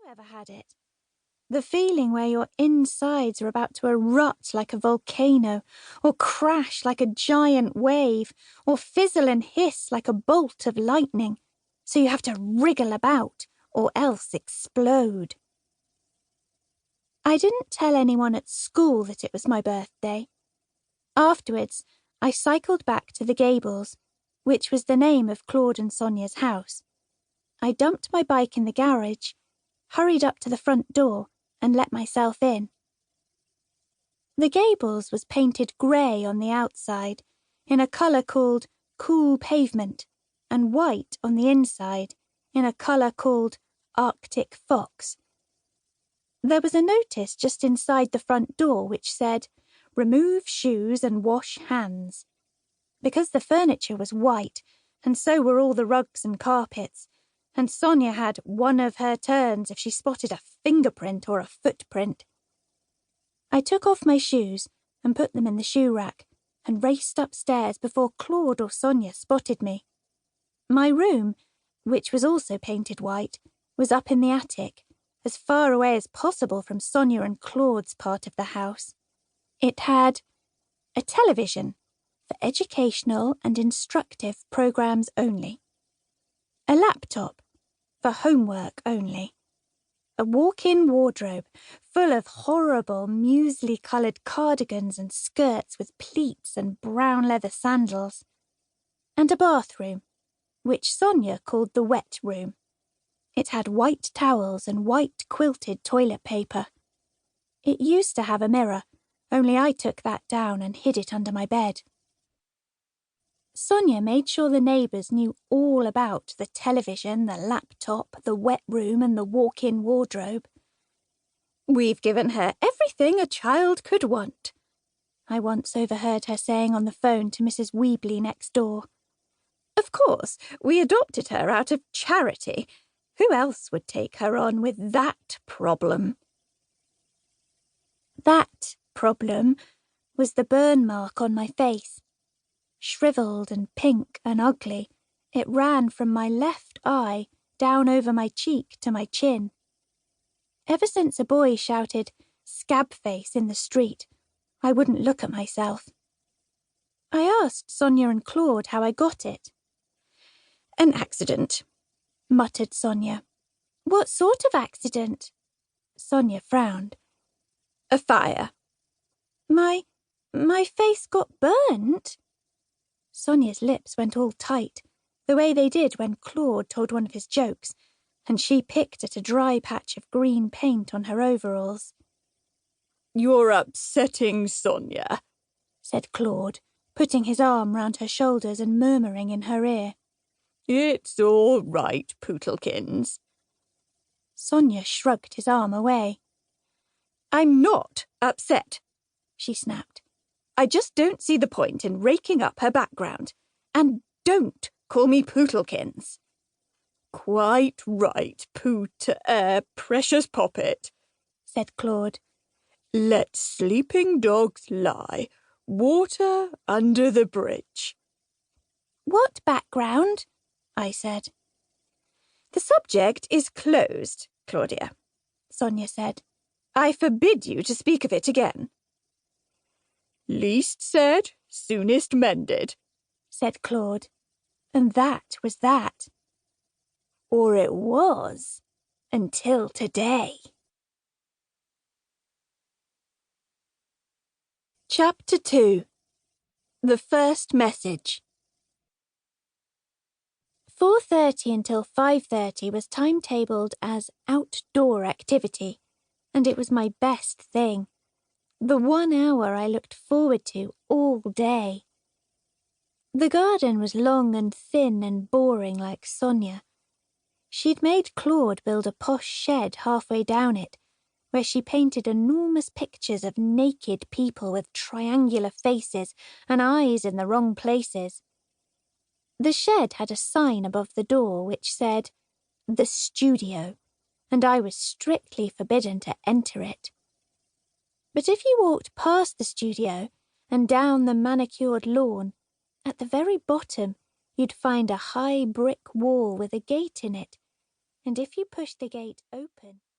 ever had it? The feeling where your insides are about to erupt like a volcano, or crash like a giant wave, or fizzle and hiss like a bolt of lightning, so you have to wriggle about, or else explode. I didn't tell anyone at school that it was my birthday. Afterwards, I cycled back to the Gables, which was the name of Claude and Sonia's house. I dumped my bike in the garage, hurried up to the front door, and let myself in. The Gables was painted grey on the outside, in a colour called cool pavement, and white on the inside, in a colour called Arctic fox. There was a notice just inside the front door which said, "Remove shoes and wash hands." Because the furniture was white, and so were all the rugs and carpets, and Sonia had one of her turns if she spotted a fingerprint or a footprint. I took off my shoes and put them in the shoe rack and raced upstairs before Claude or Sonia spotted me. My room, which was also painted white, was up in the attic, as far away as possible from Sonia and Claude's part of the house. It had a television for educational and instructive programs only, a laptop for homework only, a walk-in wardrobe full of horrible muesli-coloured cardigans and skirts with pleats and brown leather sandals, and a bathroom, which Sonia called the wet room. It had white towels and white quilted toilet paper. It used to have a mirror, only I took that down and hid it under my bed. Sonia made sure the neighbours knew all about the television, the laptop, the wet room and the walk-in wardrobe. "We've given her everything a child could want," I once overheard her saying on the phone to Mrs. Weebley next door. "Of course, we adopted her out of charity. Who else would take her on with that problem?" That problem was the burn mark on my face. Shrivelled and pink and ugly, it ran from my left eye down over my cheek to my chin. Ever since a boy shouted, "Scab face," in the street, I wouldn't look at myself. I asked Sonia and Claude how I got it. "An accident," muttered Sonia. "What sort of accident?" Sonia frowned. "A fire." My face got burnt?" Sonia's lips went all tight, the way they did when Claude told one of his jokes, and she picked at a dry patch of green paint on her overalls. "You're upsetting Sonia," said Claude, putting his arm round her shoulders and murmuring in her ear. "It's all right, Pootlikins." Sonia shrugged his arm away. "I'm not upset," she snapped. "I just don't see the point in raking up her background. And don't call me Pootlikins." "Quite right, precious poppet," said Claude. "Let sleeping dogs lie. Water under the bridge." "What background?" I said. "The subject is closed, Claudia," Sonia said. "I forbid you to speak of it again." "Least said, soonest mended," said Claude. And that was that. Or it was, until today. Chapter 2. The First Message. 4:30 until 5:30 was timetabled as outdoor activity, and it was my best thing. The 1 hour I looked forward to all day. The garden was long and thin and boring like Sonia. She'd made Claude build a posh shed halfway down it, where she painted enormous pictures of naked people with triangular faces and eyes in the wrong places. The shed had a sign above the door which said, "The Studio," and I was strictly forbidden to enter it. But if you walked past the studio and down the manicured lawn, at the very bottom you'd find a high brick wall with a gate in it, and if you pushed the gate open...